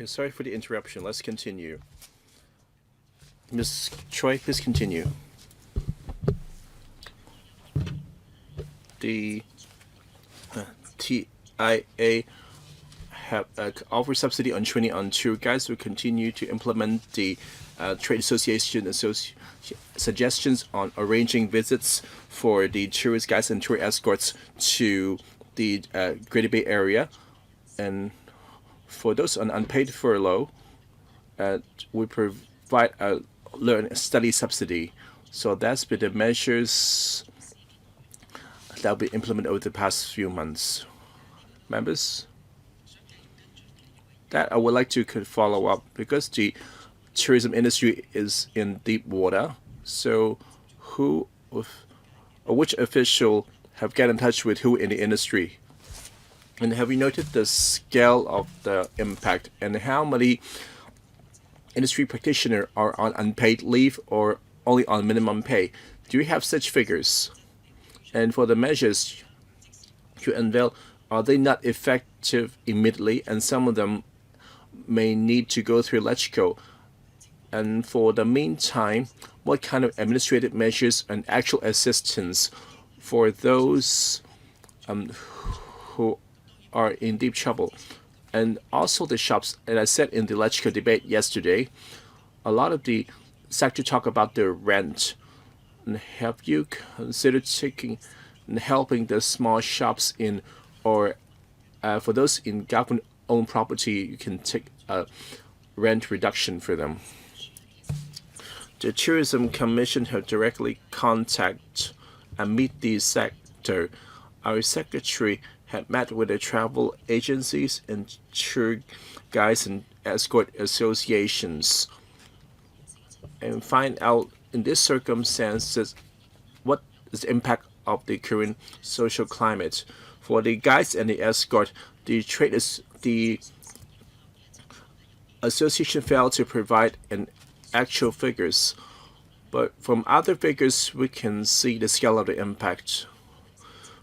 Okay, sorry for the interruption. Let's continue. Ms. Choi, please continue. The TIA have offer subsidy on training on tour guides. Will continue to implement the trade association suggestions on arranging visits for the tourist guides and tour escorts to the Greater Bay Area. And for those on unpaid furlough, we provide a study subsidy. So that's been the measures that will be implemented over the past few months. Members, that I would like to follow up because the tourism industry is in deep water. So who or which official have get in touch with who in the industry? And have you noted the scale of the impact and how many industry practitioners are on unpaid leave or only on minimum pay? Do you have such figures? And for the measures you unveil, are they not effective immediately? And some of them may need to go through LegCo. And for the meantime, what kind of administrative measures and actual assistance for those who are in deep trouble? And also the shops, as I said in the LegCo debate yesterday, a lot of the sector talk about their rent. And have you considered taking and helping the small shops in, or for those in government-owned property, you can take a rent reduction for them? The Tourism Commission have directly contact and meet the sector. Our secretary had met with the travel agencies and tour guides and escort associations and find out in these circumstances what is the impact of the current social climate. For the guides and the escort, the association failed to provide an actual figures, but from other figures we can see the scale of the impact.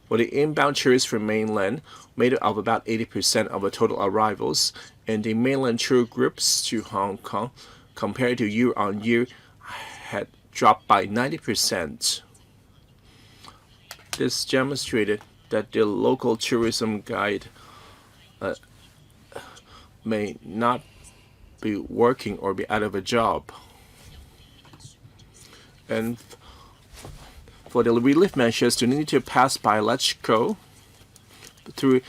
For the inbound tourists from mainland, made up of about 80% of the total arrivals, and the mainland tour groups to Hong Kong, compared to year-on-year, had dropped by 90%. This demonstrated that the local tourism guide may not be working or be out of a job. And for the relief measures, they need to pass by LegCo through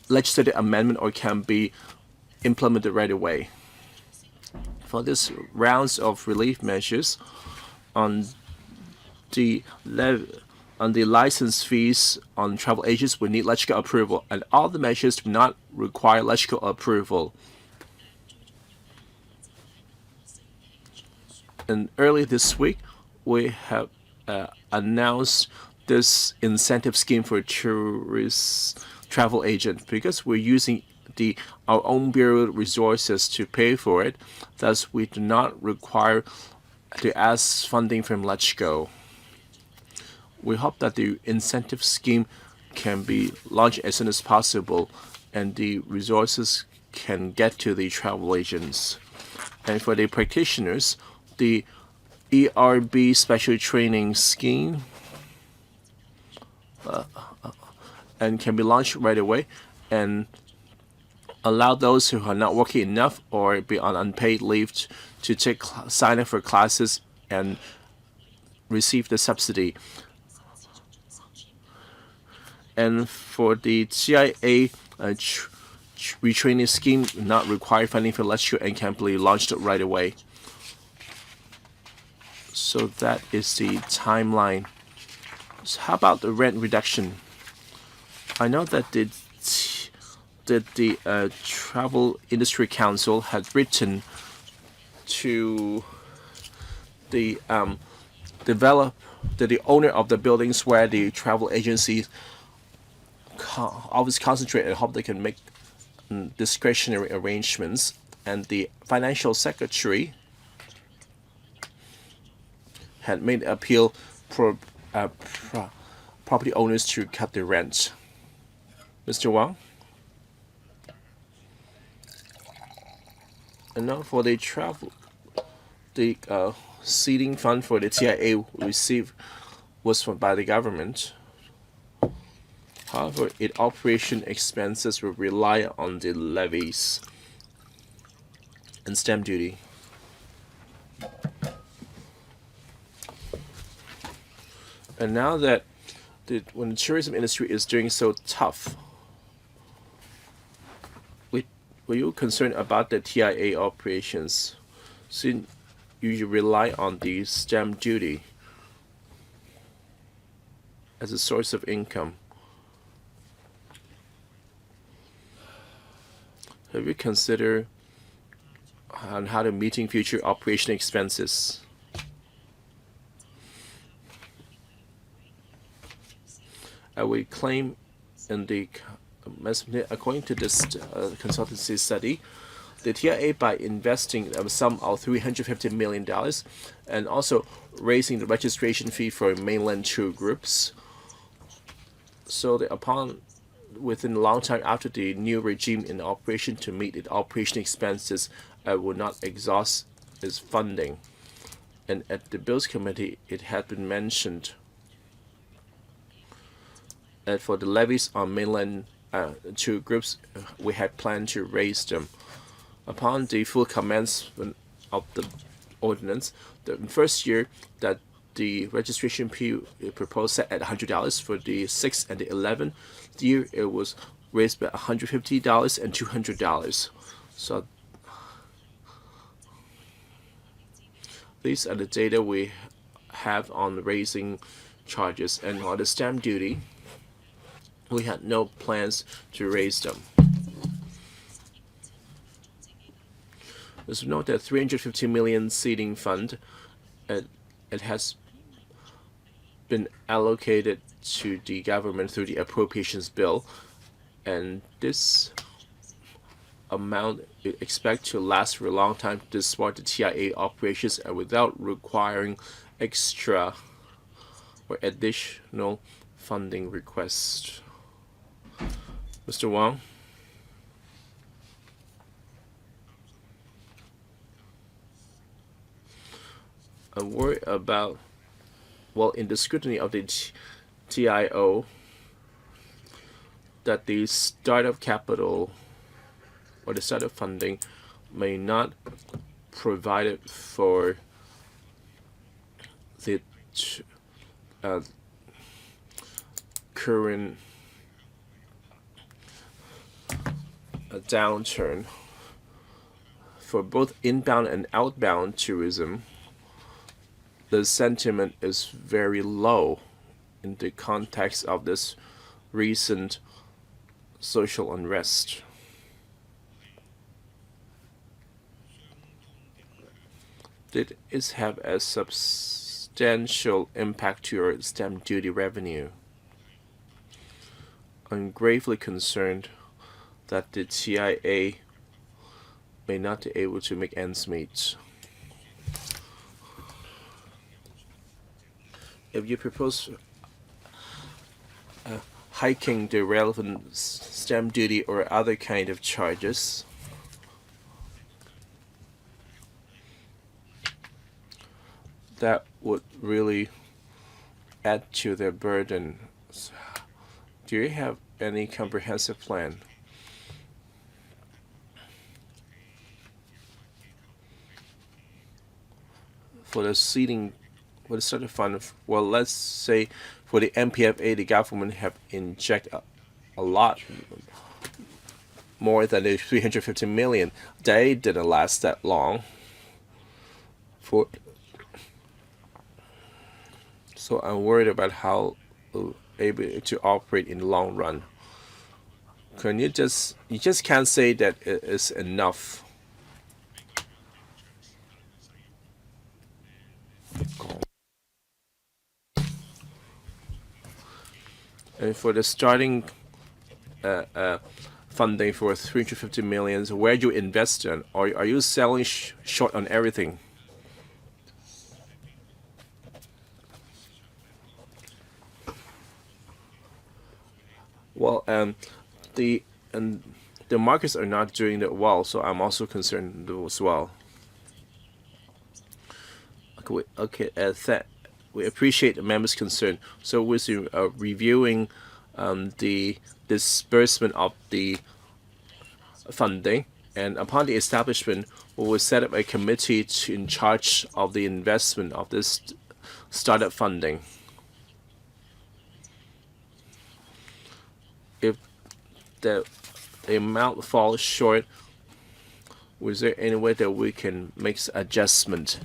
legislative amendment or can be implemented right away. For this rounds of relief measures on the license fees on travel agents, we need LegCo approval, and all the measures do not require LegCo approval. And early this week, we have announced this incentive scheme for tourist travel agents because we're using our own bureau resources to pay for it. Thus, we do not require to ask funding from LegCo. We hope that the incentive scheme can be launched as soon as possible and the resources can get to the travel agents. And for the practitioners, the ERB special training scheme and can be launched right away and allow those who are not working enough or be on unpaid leave to sign up for classes and receive the subsidy. And for the CIA retraining scheme, not require funding for LegCo and can be launched right away. So that is the timeline. So how about the rent reduction? I know that the Travel Industry Council had written to the the owner of the buildings where the travel agencies always concentrate and hope they can make discretionary arrangements, and the financial secretary had made an appeal for property owners to cut their rent. Mr. Wang? And now for the travel, the seeding fund for the TIA received was by the government. However, its operation expenses will rely on the levies and stamp duty. And now that when the tourism industry is doing so tough, were you concerned about the TIA operations? Since you rely on the stamp duty as a source of income. Have you considered on how to meeting future operation expenses? I would claim in the according to this consultancy study, the TIA, by investing a sum of $350 million and also raising the registration fee for mainland tour groups, so that within a long time after the new regime in operation to meet its operation expenses, will not exhaust its funding. And at the Bills Committee, it had been mentioned that for the levies on mainland tour groups, we had planned to raise them. Upon the full commencement of the ordinance, the first year that the registration fee proposed set at $100 for the 6th and the 11th year, it was raised by $150 and $200. So these are the data we have on raising charges, and on the stamp duty, we had no plans to raise them. Let's note that $350 million seeding fund, it has been allocated to the government through the appropriations bill, and this amount is expected to last for a long time to support the TIA operations and without requiring extra or additional funding requests. Mr. Wang? I'm worried about, well, in the scrutiny of the TIO, that the startup capital or the startup funding may not provide it for the current downturn. For both inbound and outbound tourism, the sentiment is very low in the context of this recent social unrest. Did it have a substantial impact to your stamp duty revenue? I'm gravely concerned that the TIA may not be able to make ends meet. If you propose hiking the relevant stamp duty or other kind of charges, that would really add to their burden. Do you have any comprehensive plan? For the seeding, for the startup fund, well, let's say for the MPFA, the government have injected a lot more than the 350 million. They didn't last that long. So I'm worried about how able to operate in the long run. You just can't say that it is enough. And for the starting funding for 350 million, where do you invest in? Or are you selling short on everything? Well, the markets are not doing that well, so I'm also concerned as well. Okay, we appreciate the members' concern. So we're reviewing the disbursement of the funding, and upon the establishment, we will set up a committee in charge of the investment of this startup funding. If the amount falls short, was there any way that we can make adjustment?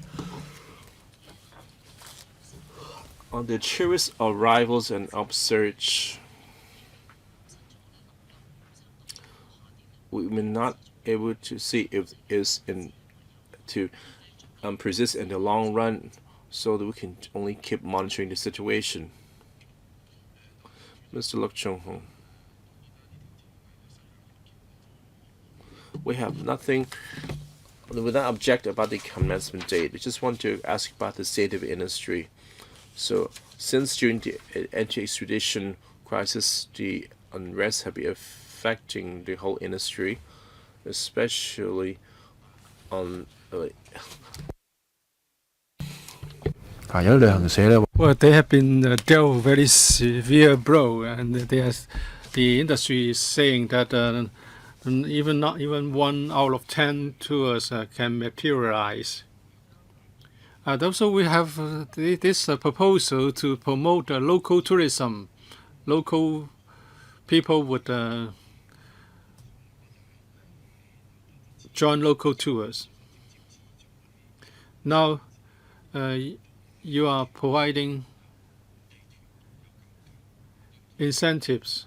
On the tourist arrivals and upsurge, we may not able to see if it's to persist in the long run, so that we can only keep monitoring the situation. Mr. Luk Chung-hong. We have nothing without object about the commencement date. We just want to ask about the state of the industry. So since during the anti-extradition crisis, the unrest have been affecting the whole industry, especially on well, they have been dealt very severe blow, and the industry is saying that not even 1 out of 10 tours can materialize. Also, we have this proposal to promote local tourism. Local people would join local tours. Now, you are providing incentives.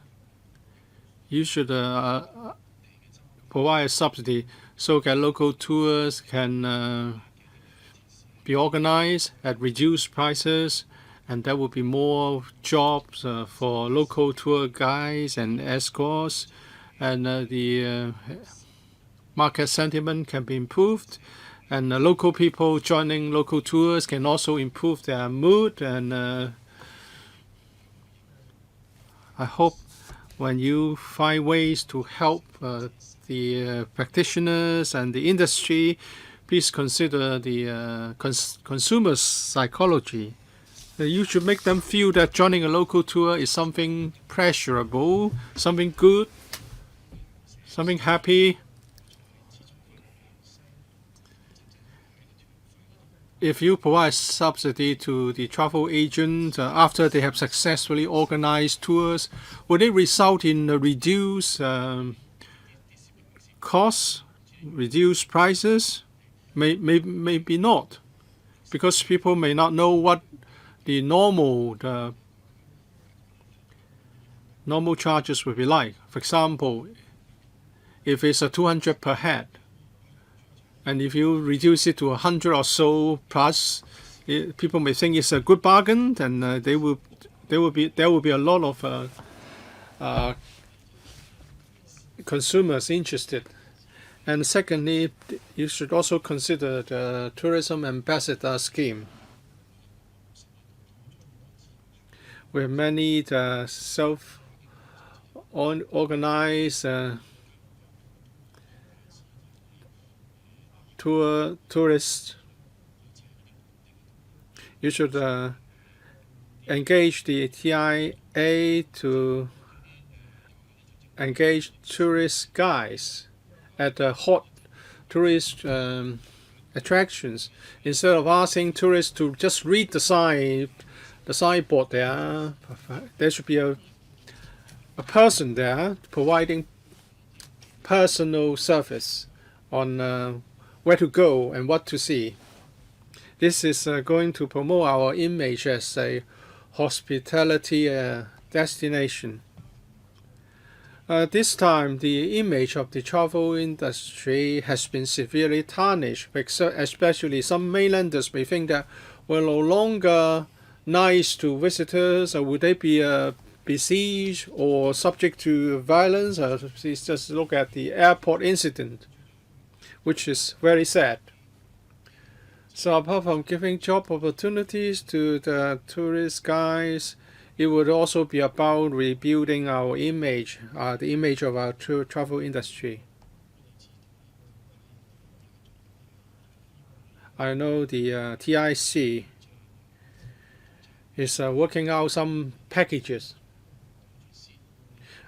You should provide a subsidy so that local tours can be organized at reduced prices, and there will be more jobs for local tour guides and escorts, and the market sentiment can be improved, and local people joining local tours can also improve their mood. And I hope when you find ways to help the practitioners and the industry, please consider the consumer psychology. You should make them feel that joining a local tour is something pleasurable, something good, something happy. If you provide subsidy to the travel agent after they have successfully organized tours, would it result in reduced costs, reduced prices? Maybe not, because people may not know what the normal charges would be like. For example, if it's a 200 per head, and if you reduce it to 100 or so plus, people may think it's a good bargain, and there will be a lot of consumers interested. And secondly, you should also consider the tourism ambassador scheme. We have many self-organized tourists. You should engage the TIA to engage tourist guides at hot tourist attractions, instead of asking tourists to just read the signboard there. There should be a person there providing personal service on where to go and what to see. This is going to promote our image as a hospitality destination. This time, the image of the travel industry has been severely tarnished, especially some mainlanders may think that we're no longer nice to visitors, or would they be besieged or subject to violence? Please just look at the airport incident, which is very sad. So apart from giving job opportunities to the tourist guides, it would also be about rebuilding our image, the image of our travel industry. I know the TIC is working out some packages.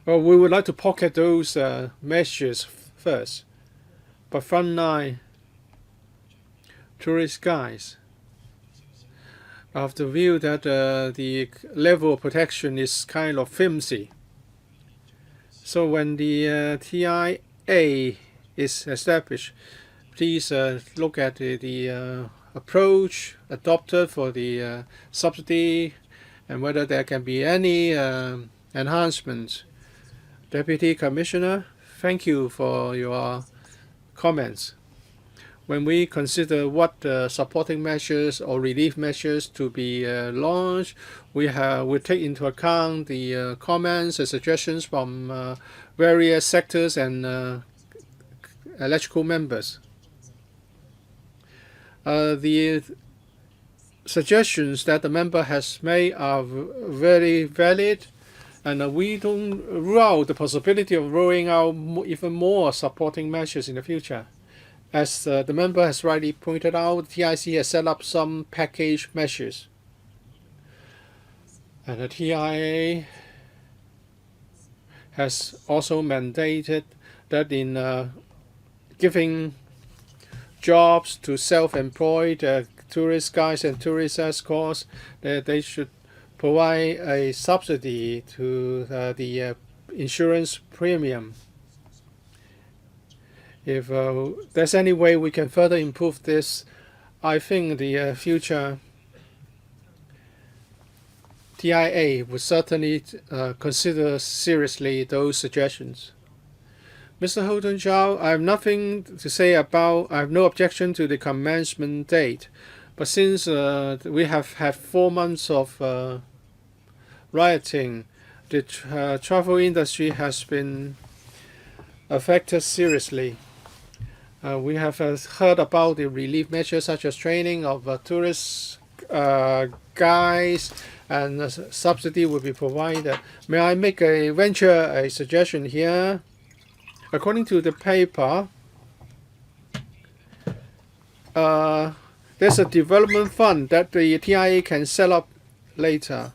Well, we would like to pocket those measures first, but frontline tourist guides of the view that the level of protection is kind of flimsy. So when the TIA is established, please look at the approach adopted for the subsidy and whether there can be any enhancements. Deputy Commissioner, thank you for your comments. When we consider what supporting measures or relief measures to be launched, we take into account the comments and suggestions from various sectors and electrical members. The suggestions that the member has made are very valid, and we don't rule out the possibility of rolling out even more supporting measures in the future. As the member has rightly pointed out, TIC has set up some package measures. And the TIA has also mandated that in giving jobs to self-employed tourist guides and tourist escorts, that they should provide a subsidy to the insurance premium. If there's any way we can further improve this, I think the future TIA would certainly consider seriously those suggestions. Mr. Holden Chow, I have nothing to say about, I have no objection to the commencement date, but since we have had 4 months of rioting, the travel industry has been affected seriously. We have heard about the relief measures such as training of tourist guides, and subsidy will be provided. May I make a suggestion here? According to the paper, there's a development fund that the TIA can set up later.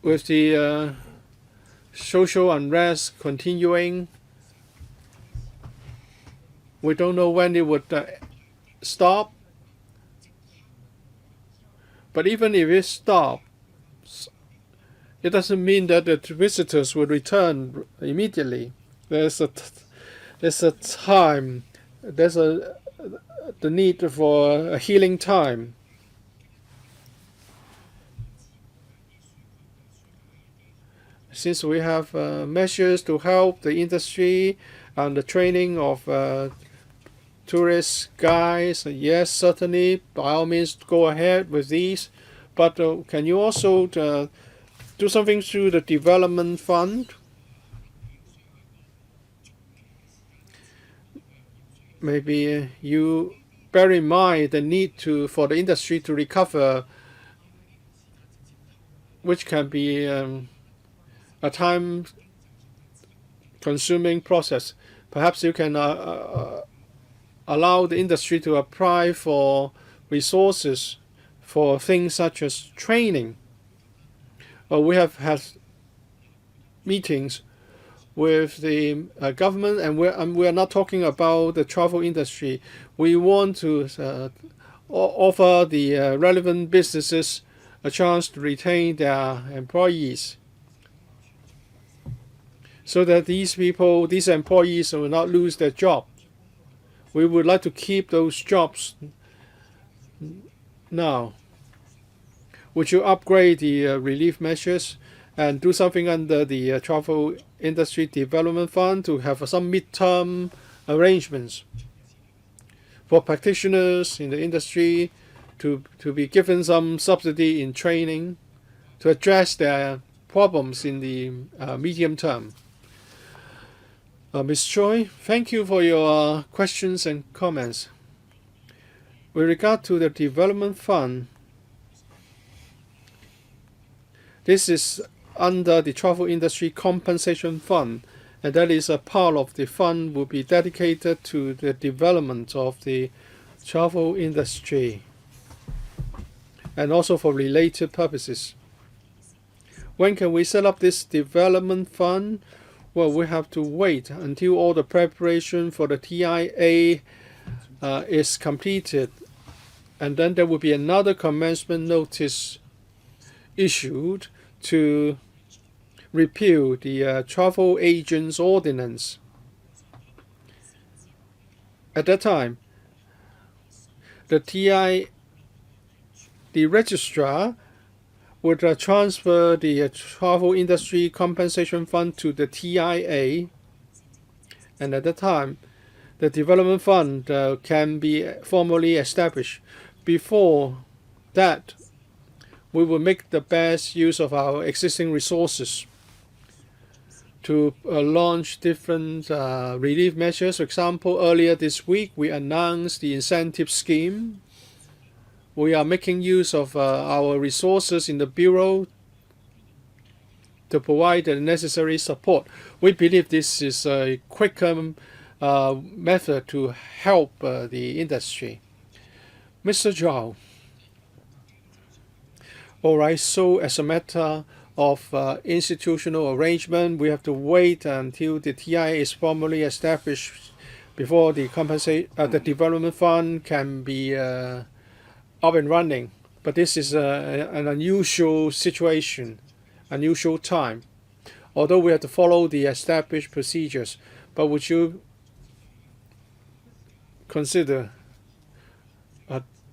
With the social unrest continuing, we don't know when it would stop. But even if it stops, it doesn't mean that the visitors will return immediately. There's a time, the need for a healing time. Since we have measures to help the industry and the training of tourist guides, yes, certainly, by all means, go ahead with these. But can you also do something through the development fund? Maybe you bear in mind the need for the industry to recover, which can be a time-consuming process. Perhaps you can allow the industry to apply for resources for things such as training. We have had meetings with the government, and we are not talking about the travel industry. We want to offer the relevant businesses a chance to retain their employees, so that these employees will not lose their job. We would like to keep those jobs now. Would you upgrade the relief measures and do something under the Travel Industry Development Fund to have some midterm arrangements for practitioners in the industry to be given some subsidy in training to address their problems in the medium term? Ms. Choi, thank you for your questions and comments. With regard to the development fund, This is under the Travel Industry Compensation Fund, and that is a part of the fund will be dedicated to the development of the travel industry and also for related purposes. When can we set up this development fund? Well, we have to wait until all the preparation for the TIA is completed, and then there will be another commencement notice issued to repeal the Travel Agents Ordinance. At that time, the registrar would transfer the Travel Industry Compensation Fund to the TIA, and at that time, the Development Fund can be formally established. Before that, we will make the best use of our existing resources to launch different relief measures. For example, earlier this week, we announced the incentive scheme. We are making use of our resources in the Bureau to provide the necessary support. We believe this is a quicker method to help the industry. Mr. Zhao. All right, so as a matter of institutional arrangement, we have to wait until the TIA is formally established before the development fund can be up and running. But this is an unusual situation, unusual time. Although we have to follow the established procedures, but would you consider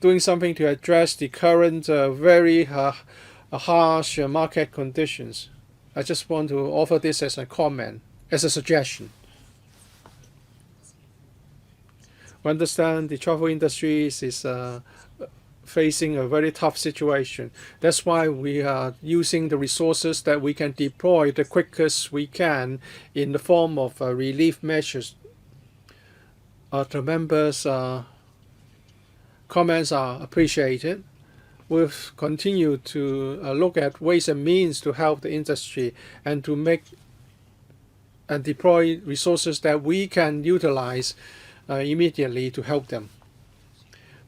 doing something to address the current very harsh market conditions? I just want to offer this as a comment, as a suggestion. We understand the travel industry is facing a very tough situation. That's why we are using the resources that we can deploy the quickest we can in the form of relief measures. The members' comments are appreciated. We'll continue to look at ways and means to help the industry and to make and deploy resources that we can utilize immediately to help them.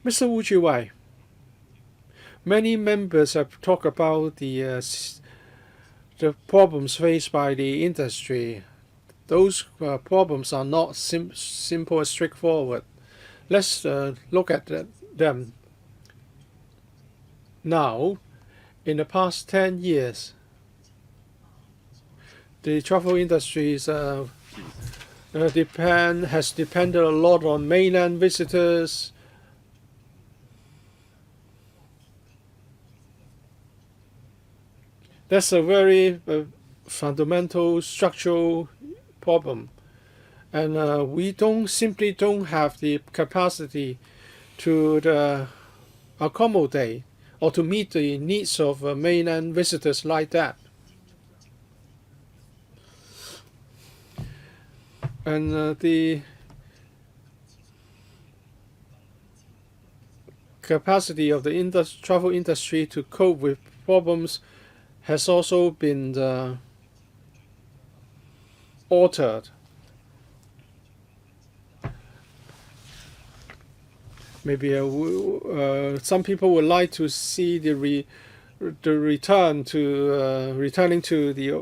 Mr. Wu Jiwei, many members have talked about the problems faced by the industry. Those problems are not simple and straightforward. Let's look at them. Now, in the past 10 years, the travel industry has depended a lot on mainland visitors. That's a very fundamental structural problem. And we simply don't have the capacity to accommodate or to meet the needs of mainland visitors like that. And the capacity of the travel industry to cope with problems has also been altered. Maybe some people would like to see the returning to the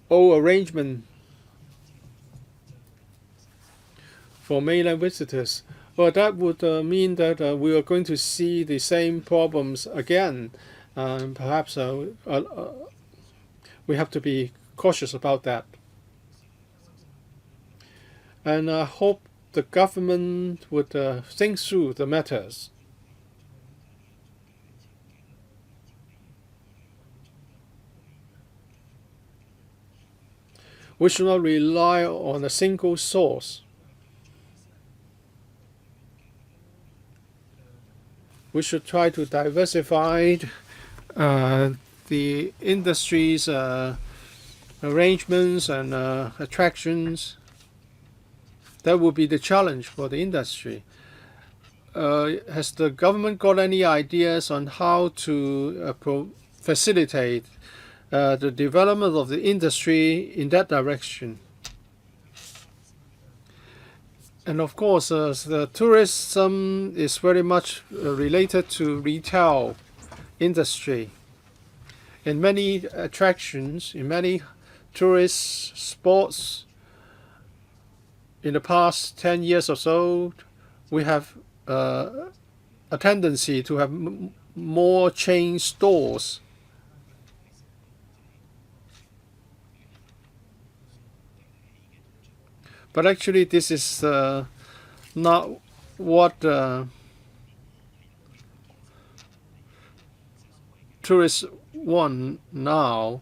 old arrangement for mainland visitors. Well, that would mean that we are going to see the same problems again. Perhaps we have to be cautious about that. And I hope the government would think through the matters. We should not rely on a single source. We should try to diversify the industry's arrangements and attractions. That would be the challenge for the industry. Has the government got any ideas on how to facilitate the development of the industry in that direction. And of course, the tourism is very much related to retail industry. In many attractions, in many tourist spots, in the past 10 years or so, we have a tendency to have more chain stores. But actually, this is not what tourists want now,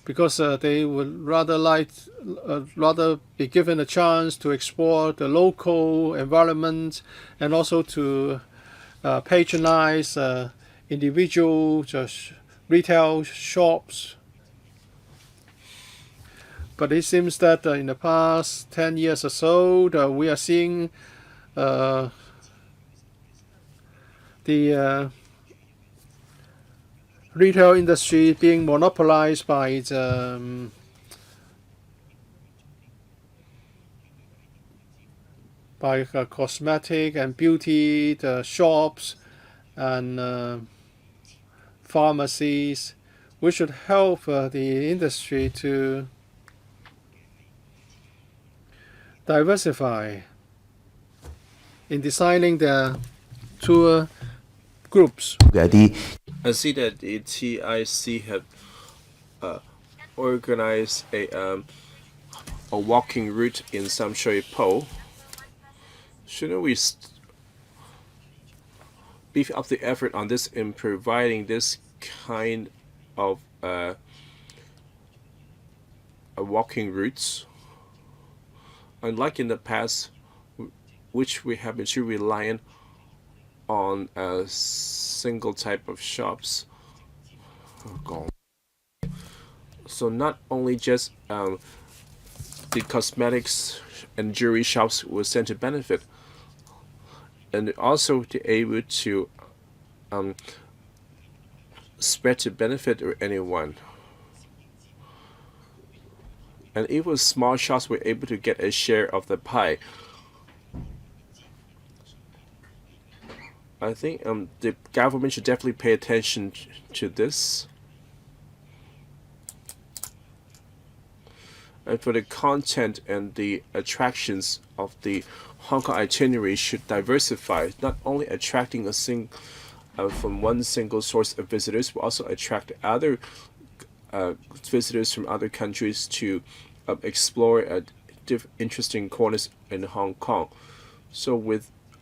because they would rather be given a chance to explore the local environment and also to patronize individual retail shops. But it seems that in the past 10 years or so, we are seeing the retail industry being monopolized by the cosmetic and beauty shops and pharmacies. We should help the industry to diversify in designing their tour groups. I see that the TIC have organized a walking route in Samshui Po. Shouldn't we beef up the effort on this in providing this kind of walking routes? Unlike in the past, which we have been too reliant on a single type of shops. So not only just the cosmetics and jewelry shops will stand to benefit, and also to able to spread to benefit anyone. And even small shops were able to get a share of the pie. I think the government should definitely pay attention to this. And for the content and the attractions of the Hong Kong itinerary should diversify, not only attracting from one single source of visitors, but also attract other visitors from other countries to explore interesting corners in Hong Kong. So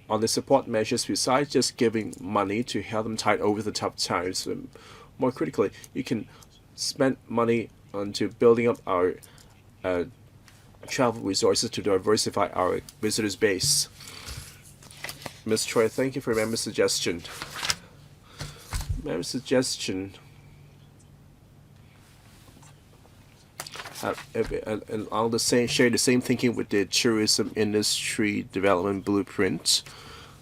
on the support measures, besides just giving money to help them tide over the tough times, more critically, you can spend money onto building up our travel resources to diversify our visitors base. Ms. Choi, thank you for your member's suggestion. Member's suggestion. And on the share the same thinking with the tourism industry development blueprint.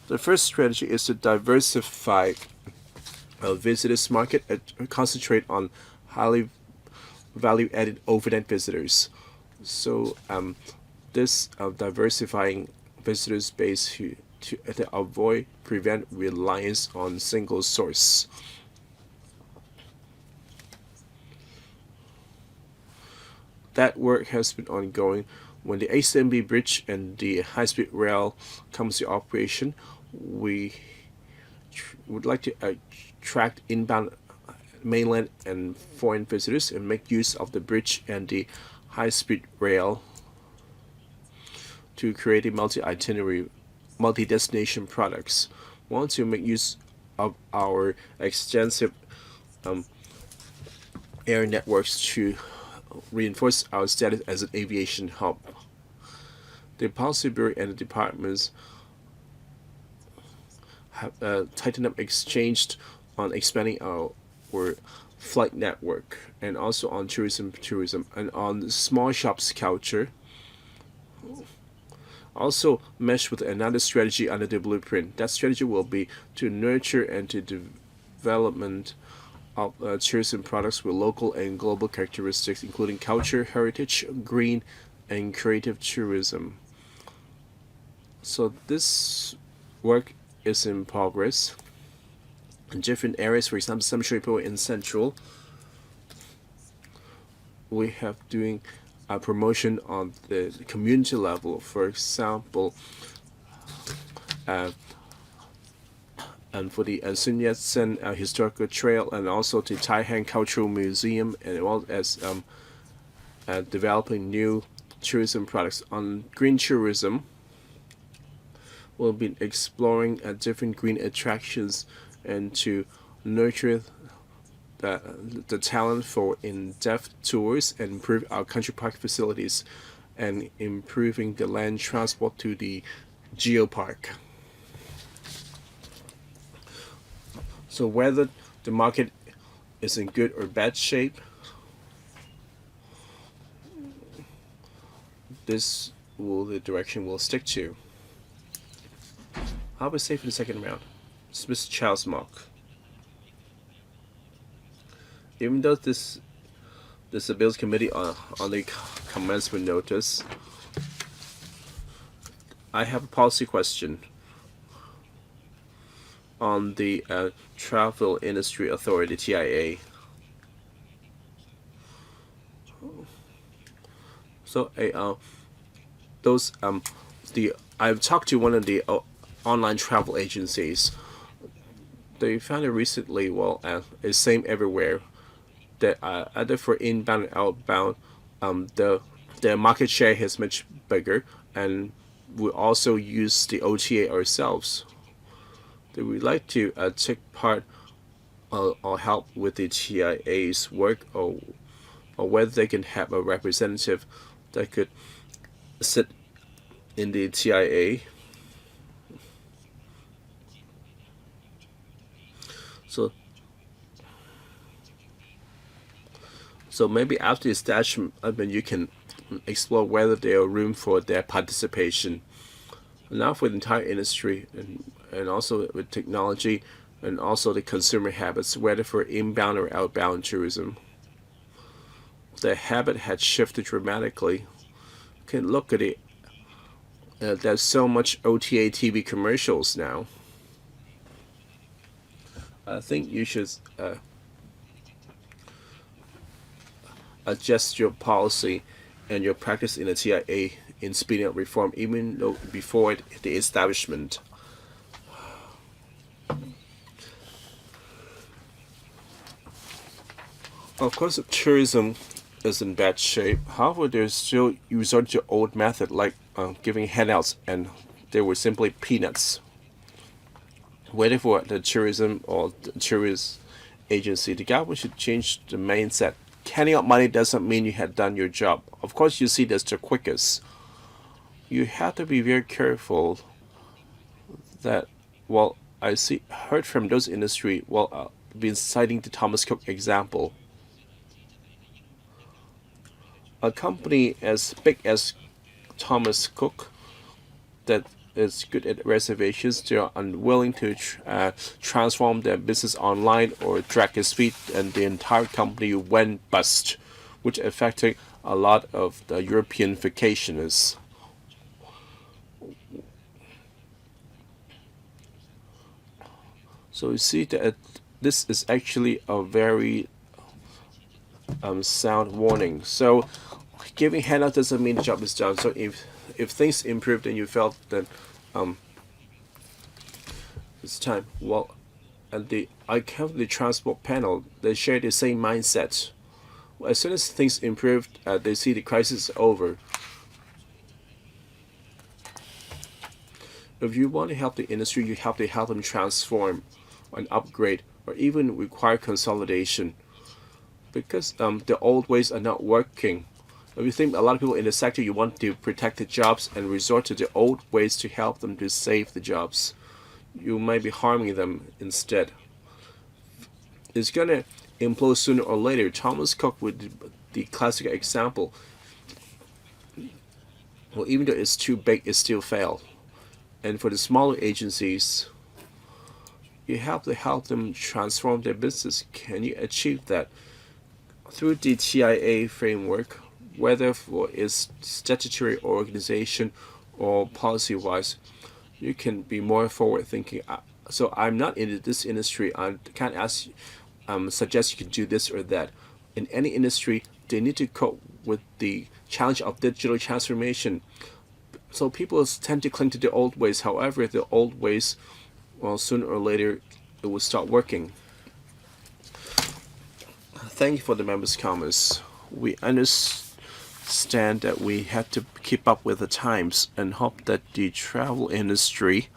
The first strategy is to diversify a visitors market and concentrate on highly value-added overnight visitors. So this diversifying visitors base to prevent reliance on single source. That work has been ongoing. When the HMB Bridge and the high-speed rail comes to operation, we would like to attract inbound mainland and foreign visitors and make use of the bridge and the high-speed rail to create a multi-itinerary, multi-destination products. We want to make use of our extensive air networks to reinforce our status as an aviation hub. The Policy Bureau and the departments have tightened up exchange on expanding our flight network and also on tourism and on small shops culture. Also mesh with another strategy under the blueprint. That strategy will be to nurture and to development of tourism products with local and global characteristics, including culture, heritage, green, and creative tourism. So this work is in progress in different areas. For example, some people in Central, we have doing a promotion on the community level. For example, and for the Sun Yat-sen Historical Trail, and also the Taihang Cultural Museum, and as well as developing new tourism products. On green tourism, we'll be exploring different green attractions and to nurture the talent for in-depth tours and improve our country park facilities and improving the land transport to the geopark. So whether the market is in good or bad shape, this will the direction we'll stick to. How about say for the second round? It's Mr. Charles Mark. Even though this Bills Committee on the commencement notice, I have a policy question on the Travel Industry Authority, TIA. So I've talked to one of the online travel agencies. They found it recently, it's same everywhere, that either for inbound and outbound, the market share is much bigger, and we also use the OTA ourselves. They would like to take part or help with the TIA's work, or whether they can have a representative that could sit in the TIA. So maybe after establishment, you can explore whether there are room for their participation. Now for the entire industry, and also with technology, and also the consumer habits, whether for inbound or outbound tourism, the habit had shifted dramatically. You can look at it. There's so much OTA TV commercials now. I think you should adjust your policy and your practice in the TIA in speeding up reform, even though before the establishment. Of course, tourism is in bad shape. However, there's still you resort to old method like giving handouts, and they were simply peanuts. Waiting for the tourism or the tourist agency, the government should change the mindset. Handing out money doesn't mean you had done your job. Of course, you see that's the quickest. You have to be very careful that, heard from those industry, been citing the Thomas Cook example. A company as big as Thomas Cook that is good at reservations, they are unwilling to transform their business online or drag its feet, and the entire company went bust, which affected a lot of the European vacationers. So you see that this is actually a very sound warning. So giving handout doesn't mean the job is done. So if things improved and you felt that it's time, and I have the transport panel, they share the same mindset. As soon as things improved, they see the crisis is over. If you want to help the industry, you have to help them transform and upgrade, or even require consolidation, because the old ways are not working. If you think a lot of people in the sector, you want to protect the jobs and resort to the old ways to help them to save the jobs, you might be harming them instead. It's going to implode sooner or later. Thomas Cook with the classic example. Well, even though it's too big, it still failed. And for the smaller agencies, you have to help them transform their business. Can you achieve that through the TIA framework, whether for its statutory organization or policy-wise? You can be more forward-thinking. So I'm not in this industry. I can't suggest you can do this or that. In any industry, they need to cope with the challenge of digital transformation. So people tend to cling to the old ways. However, the old ways, well, sooner or later, it will start working. Thank you for the members' comments. We understand that we have to keep up with the times and hope that the travel industry,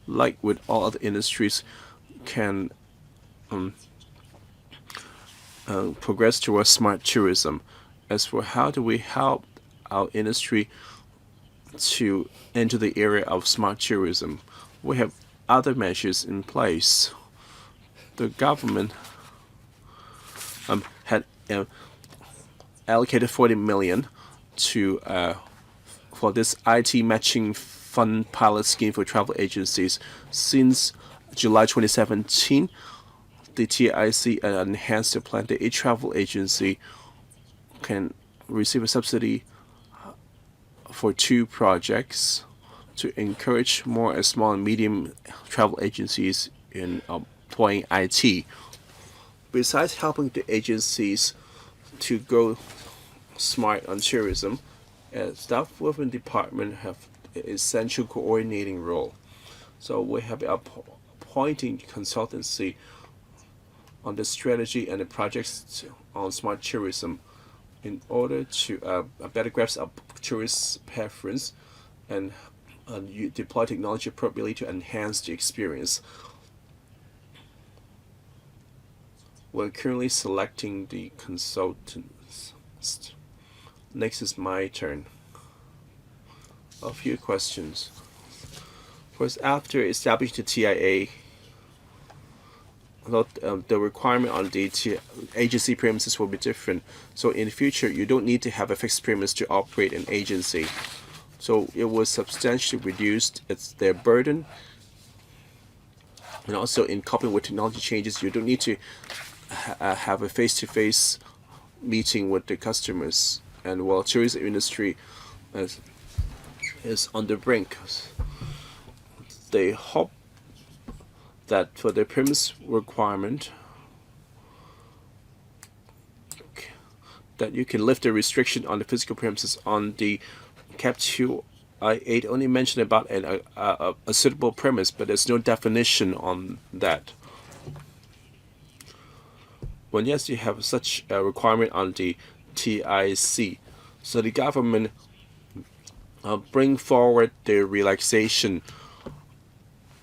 like with all other industries, can progress towards smart tourism. As for how do we help our industry to enter the area of smart tourism, we have other measures in place. The government had allocated 40 million to for this IT matching fund pilot scheme for travel agencies. Since July 2017, the TIC enhanced the plan that each travel agency can receive a subsidy for 2 projects to encourage more small and medium travel agencies in employing IT. Besides helping the agencies to go smart on tourism, staff within the department have an essential coordinating role. So we have appointing consultancy on the strategy and the projects on smart tourism in order to better grasp of tourist preference and deploy technology appropriately to enhance the experience. We're currently selecting the consultants. Next is my turn. A few questions. First, after establishing the TIA, the requirement on the agency premises will be different. So in the future, you don't need to have a fixed premise to operate an agency. So it will substantially reduce their burden. And also in coping with technology changes, you don't need to have a face-to-face meeting with the customers. And while tourism industry is on the brink, they hope that for the premise requirement, that you can lift the restriction on the physical premises. On the Pt2, it only mentioned about a suitable premise, but there's no definition on that. When yes, you have such a requirement on the TIC, so the government bring forward the relaxation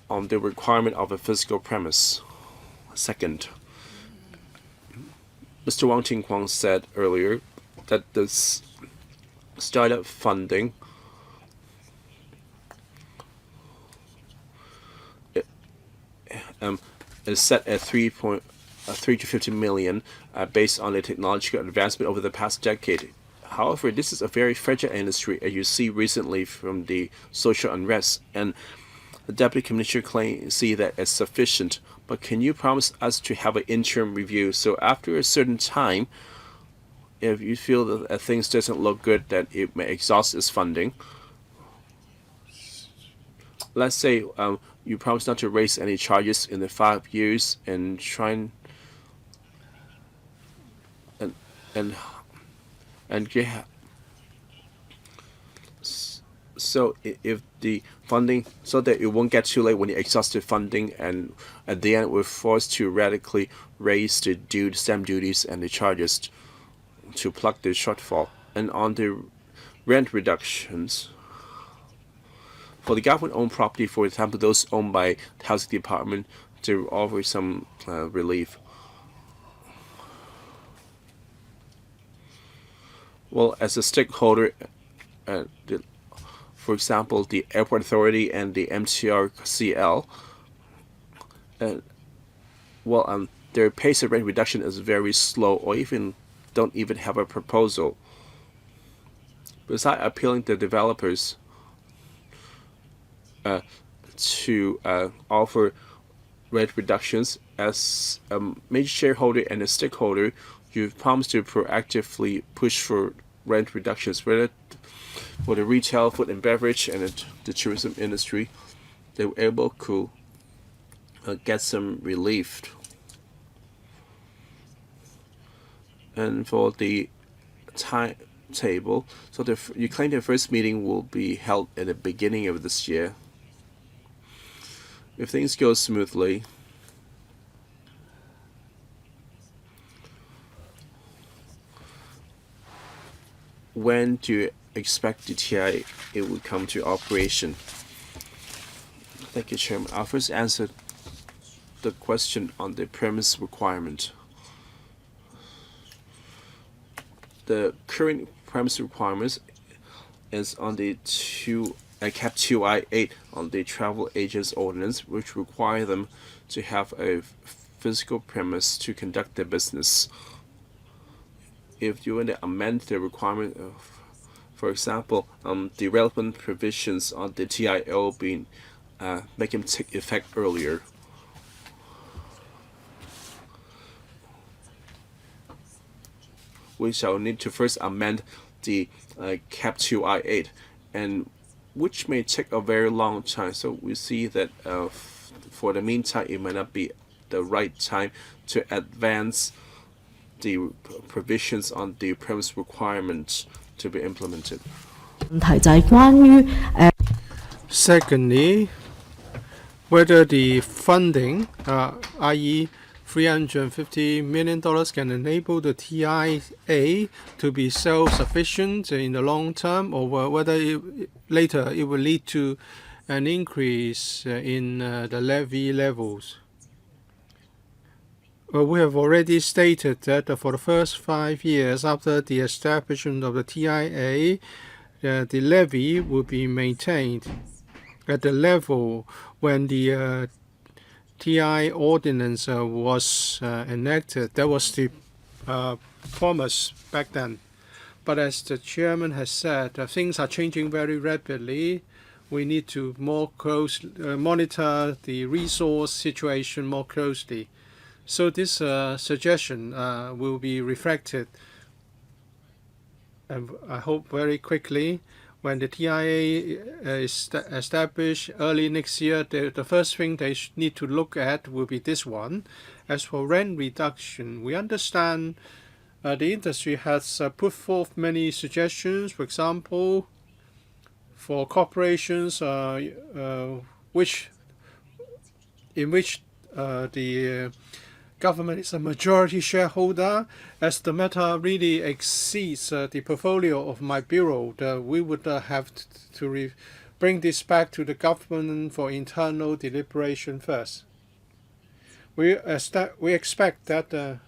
on the requirement of a physical premise. Second, Mr. Wang Ting-Kwang said earlier that this startup funding is set at 3 to 50 million based on the technological advancement over the past decade. However, this is a very fragile industry, as you see recently from the social unrest, and the Deputy Commissioner claims see that as sufficient. But can you promise us to have an interim review? So after a certain time, if you feel that things doesn't look good, that it may exhaust its funding. Let's say you promise not to raise any charges in the 5 years and try and get. So if the funding, so that it won't get too late when you exhaust the funding, and at the end we're forced to radically raise the stamp duties and the charges to plug the shortfall. And on the rent reductions, for the government-owned property, for example, those owned by the housing department, to offer some relief. Well, as a stakeholder, for example, the Airport Authority and the MTRCL, their pace of rent reduction is very slow, or even don't even have a proposal. Besides appealing to developers to offer rent reductions. As a major shareholder and a stakeholder, you've promised to proactively push for rent reductions, whether for the retail, food and beverage, and the tourism industry. They were able to get some relief. And for the timetable, so you claim the first meeting will be held at the beginning of this year. If things go smoothly, when do you expect the TIA will come to operation? Thank you, Chairman. I'll first answer the question on the premise requirement. The current premise requirements is on the Cap 2I8 on the Travel Agents Ordinance, which require them to have a physical premise to conduct their business. If you want to amend the requirement of, for example, the relevant provisions on the TIO being make them take effect earlier. We shall need to first amend the Cap 2I8, and which may take a very long time. So we see that for the meantime, it might not be the right time to advance the provisions on the premise requirements to be implemented. Secondly, whether the funding, i.e. $350 million, can enable the TIA to be self-sufficient in the long term, or whether later it will lead to an increase in the levy levels. We have already stated that for the first 5 years after the establishment of the TIA, the levy will be maintained at the level when the TI Ordinance was enacted. That was the promise back then. But as the chairman has said, things are changing very rapidly. We need to monitor the resource situation more closely. So this suggestion will be reflected, and I hope very quickly. When the TIA is established early next year, the first thing they need to look at will be this one. As for rent reduction, we understand the industry has put forth many suggestions. For example, for corporations in which the government is a majority shareholder, as the matter really exceeds the portfolio of my bureau, we would have to bring this back to the government for internal deliberation first. We expect that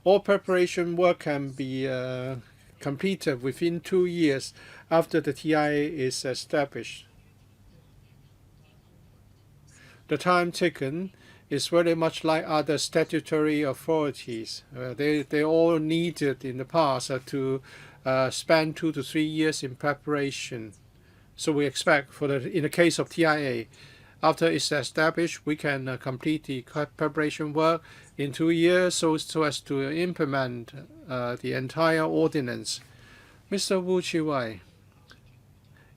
all preparation work can be completed within 2 years after the TIA is established. The time taken is very much like other statutory authorities. They all needed in the past to spend 2 to 3 years in preparation. So we expect in the case of TIA, after it's established, we can complete the preparation work in 2 years so as to implement the entire ordinance. Mr. Wu Chi-wai,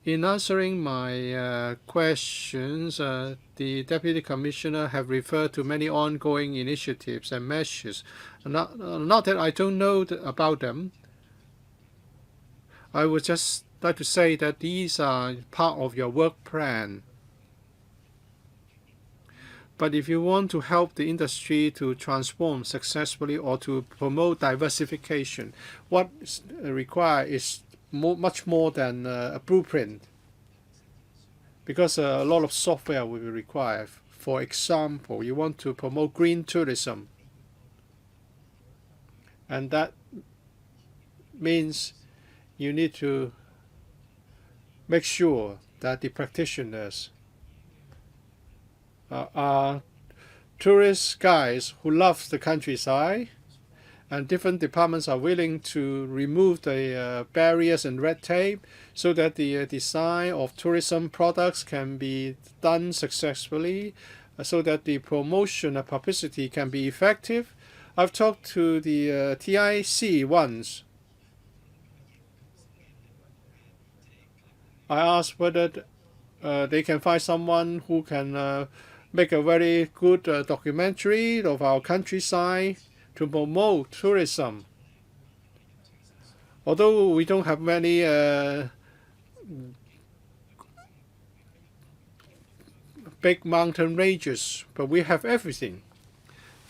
in answering my questions, the Deputy Commissioner have referred to many ongoing initiatives and measures. Not that I don't know about them. I would just like to say that these are part of your work plan. But if you want to help the industry to transform successfully or to promote diversification, what is required is much more than a blueprint, because a lot of software will be required. For example, you want to promote green tourism, and that means you need to make sure that the practitioners are tourist guides who love the countryside and different departments are willing to remove the barriers and red tape so that the design of tourism products can be done successfully, so that the promotion and publicity can be effective. I've talked to the TIC once. I asked whether they can find someone who can make a very good documentary of our countryside to promote tourism. Although we don't have many big mountain ranges, but we have everything.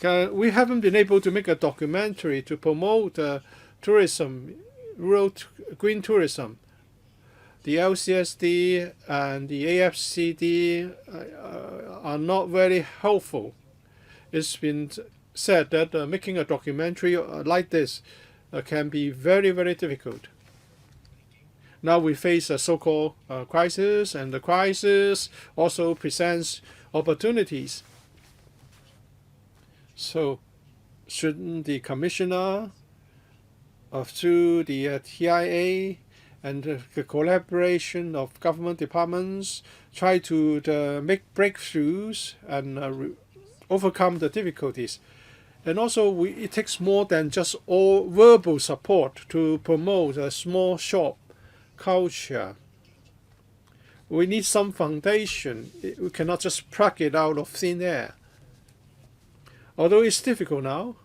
We haven't been able to make a documentary to promote tourism, rural green tourism. The LCSD and the AFCD are not very helpful. It's been said that making a documentary like this can be very, very difficult. Now we face a so-called crisis, and the crisis also presents opportunities. So shouldn't the commissioner through the TIA and the collaboration of government departments try to make breakthroughs and overcome the difficulties? And also, it takes more than just all verbal support to promote a small shop culture. We need some foundation. We cannot just pluck it out of thin air. Although it's difficult now.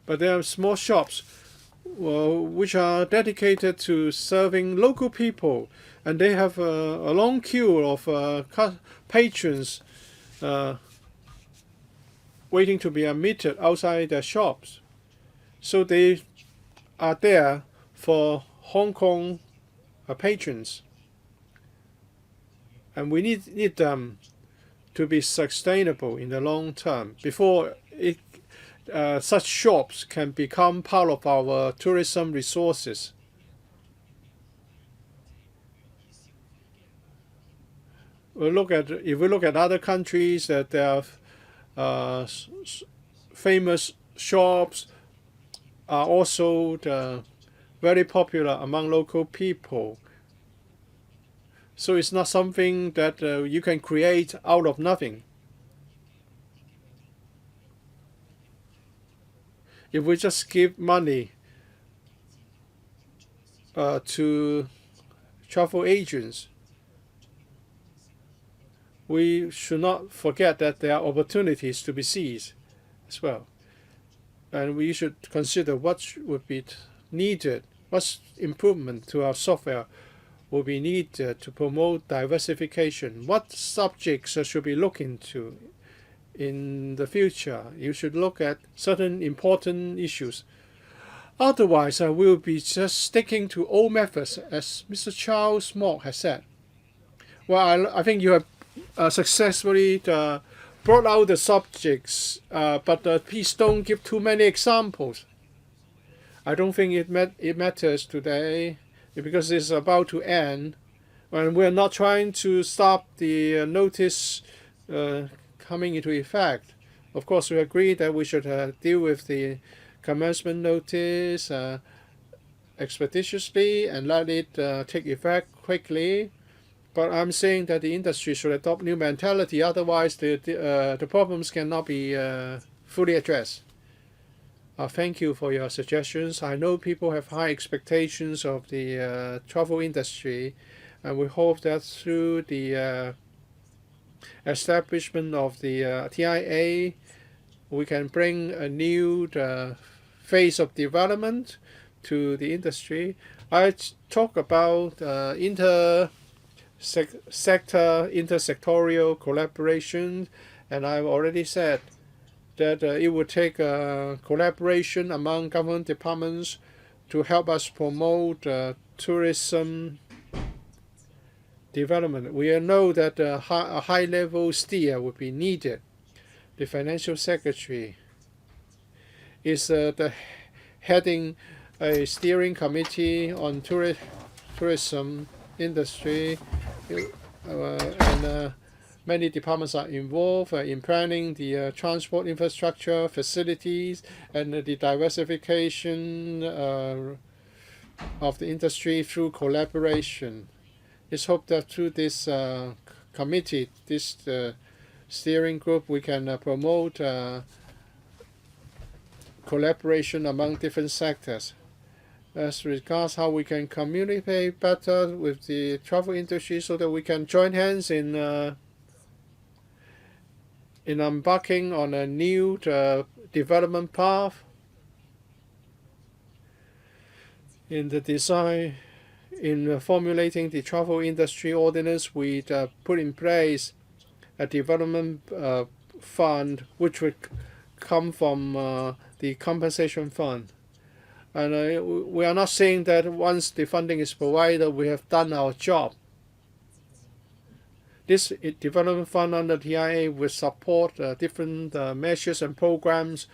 But there are small shops which are dedicated to serving local people, and they have a long queue of patrons waiting to be admitted outside their shops. So they are there for Hong Kong patrons. And we need them to be sustainable in the long term before such shops can become part of our tourism resources. If we look at other countries, that there are famous shops are also very popular among local people. So it's not something that you can create out of nothing. If we just give money to travel agents, we should not forget that there are opportunities to be seized as well. And we should consider what would be needed, what improvement to our software will be needed to promote diversification. What subjects should be looked into in the future? You should look at certain important issues. Otherwise, we'll be just sticking to old methods, as Mr. Charles Mock has said. Well, I think you have successfully brought out the subjects, but please don't give too many examples. I don't think it matters today because it's about to end, and we're not trying to stop the notice coming into effect. Of course, we agree that we should deal with the commencement notice expeditiously and let it take effect quickly. But I'm saying that the industry should adopt new mentality. Otherwise, the problems cannot be fully addressed. Thank you for your suggestions. I know people have high expectations of the travel industry, and we hope that through the establishment of the TIA, we can bring a new phase of development to the industry. I talk about intersectorial collaboration, and I've already said that it would take collaboration among government departments to help us promote tourism development. We know that a high-level steer would be needed. The financial secretary is heading a steering committee on tourism industry, and Many departments are involved in planning the transport infrastructure, facilities, and the diversification of the industry through collaboration. It's hoped that through this committee, this steering group, we can promote collaboration among different sectors. As regards how we can communicate better with the travel industry so that we can join hands in embarking on a new development path in the design, in formulating the travel industry ordinance. We put in place a development fund which would come from the compensation fund. And we are not saying that once the funding is provided, we have done our job. This development fund under TIA will support different measures and programs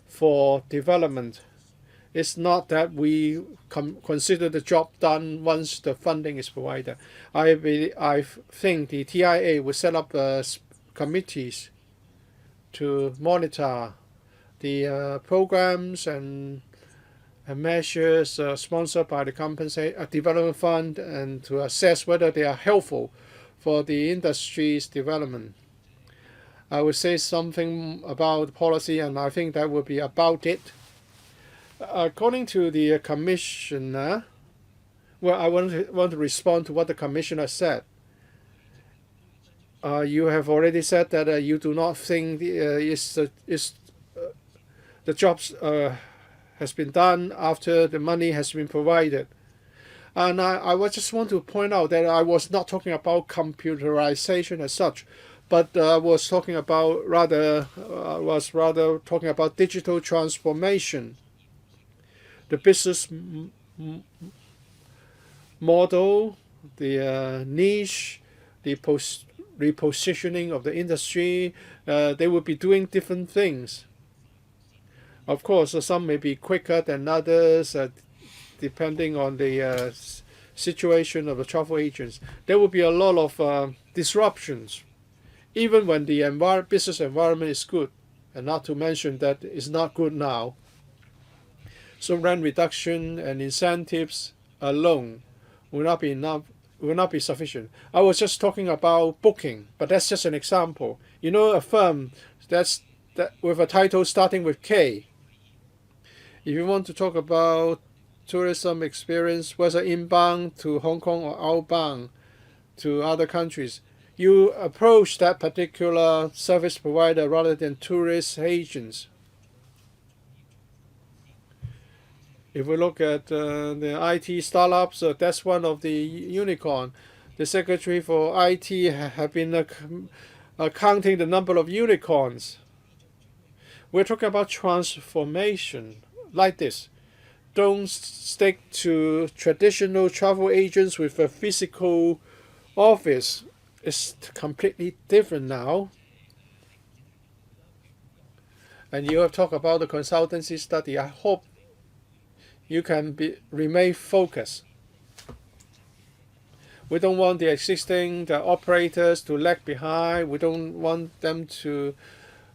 for development. It's not that we consider the job done once the funding is provided. I think the TIA will set up committees to monitor the programs and measures sponsored by the development fund, and to assess whether they are helpful for the industry's development. I will say something about policy, and I think that will be about it. According to the commissioner, well, I want to respond to what the commissioner said. You have already said that you do not think the jobs has been done after the money has been provided. And I just want to point out that I was not talking about computerization as such, but I was talking about rather talking about digital transformation. The business model, the niche, the repositioning of the industry, they will be doing different things. Of course, some may be quicker than others, depending on the situation of the travel agents. There will be a lot of disruptions, even when the business environment is good, and not to mention that it's not good now. So rent reduction and incentives alone will not be sufficient. I was just talking about booking, but that's just an example. You know, a firm that with a title starting with K. If you want to talk about tourism experience, whether inbound to Hong Kong or outbound to other countries, you approach that particular service provider rather than tourist agents. If we look at the IT startups, that's one of the unicorn. The Secretary for IT have been counting the number of unicorns. We're talking about transformation like this. Don't stick to traditional travel agents with a physical office. It's completely different now. And you have talked about the consultancy study. I hope you can remain focused. We don't want the existing operators to lag behind. We don't want them to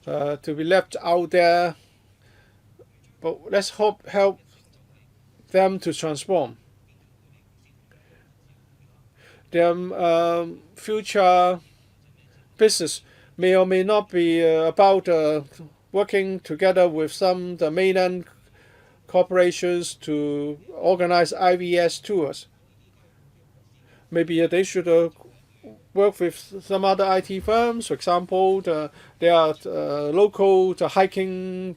be left out there. But let's help them to transform. Their future business may or may not be about working together with some the mainland corporations to organize IVS tours. Maybe they should work with some other IT firms. For example, there are local hiking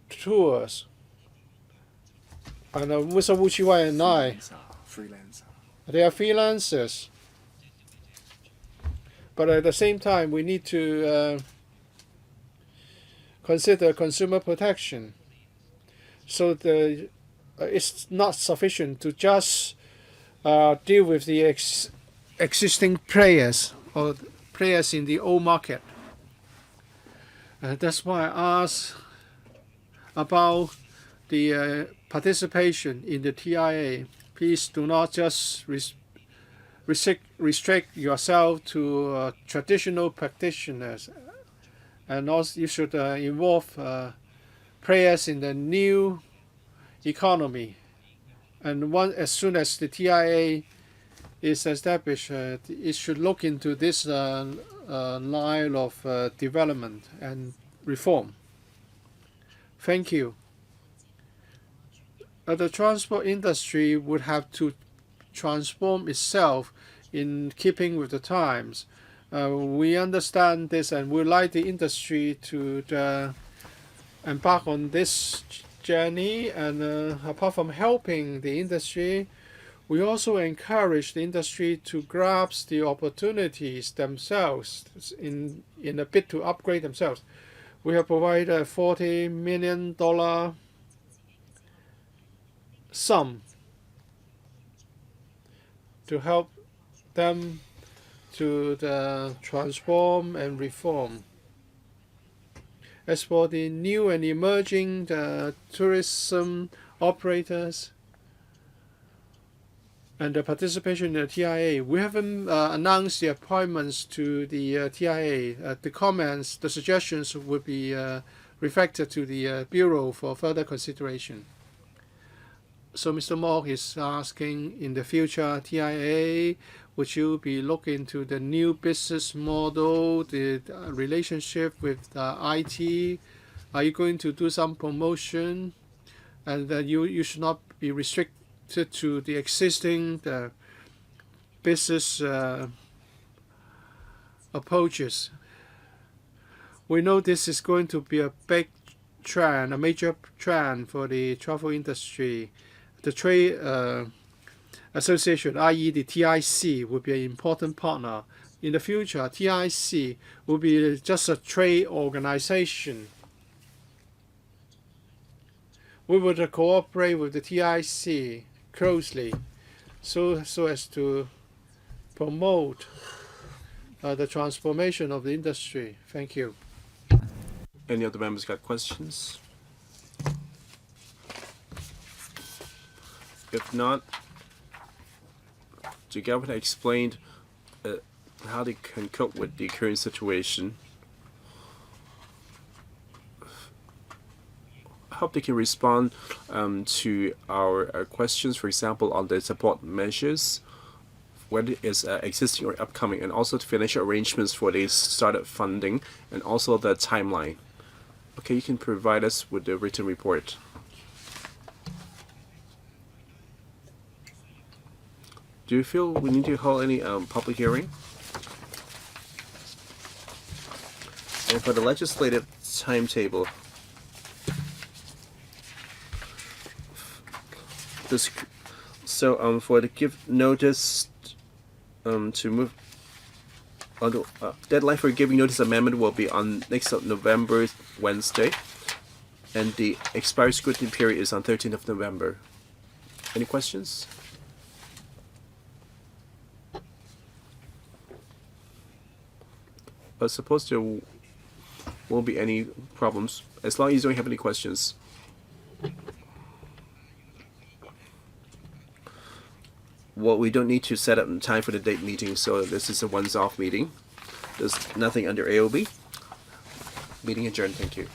tours. And Mr. Wu Chi-wai and I, they are freelancers. But at the same time, we need to consider consumer protection. So it's not sufficient to just deal with the existing players or players in the old market. That's why I asked about the participation in the TIA. Please do not just restrict yourself to traditional practitioners, and also you should involve players in the new economy. And as soon as the TIA is established, it should look into this line of development and reform. Thank you. The transport industry would have to transform itself in keeping with the times. We understand this, and we like the industry to embark on this journey. And apart from helping the industry, we also encourage the industry to grasp the opportunities themselves in a bid to upgrade themselves. We have provided a $40 million sum to help them to transform and reform. As for the new and emerging tourism operators and the participation in the TIA, we haven't announced the appointments to the TIA. The comments, the suggestions will be reflected to the Bureau for further consideration. So Mr. Mock is asking, in the future TIA, would you be looking into the new business model, the relationship with IT? Are you going to do some promotion? And that you should not be restricted to the existing business approaches. We know this is going to be a big trend, a major trend for the travel industry. The trade association, i.e. the TIC, will be an important partner. In the future, TIC will be just a trade organization. We would cooperate with the TIC closely so as to promote the transformation of the industry. Thank you. Any other members got questions? If not, the government explained how they can cope with the current situation. I hope they can respond to our questions, for example, on the support measures, whether it's existing or upcoming, and also the financial arrangements for the startup funding, and also the timeline. Okay, you can provide us with the written report. Do you feel we need to hold any public hearing? And for the legislative timetable, for the give notice to move, deadline for giving notice amendment will be on next November, Wednesday, and the expiry scrutiny period is on 13th of November. Any questions? But suppose there won't be any problems, as long as you don't have any questions. Well, we don't need to set up time for the date meeting, so this is a once-off meeting. There's nothing under AOB. Meeting adjourned. Thank you.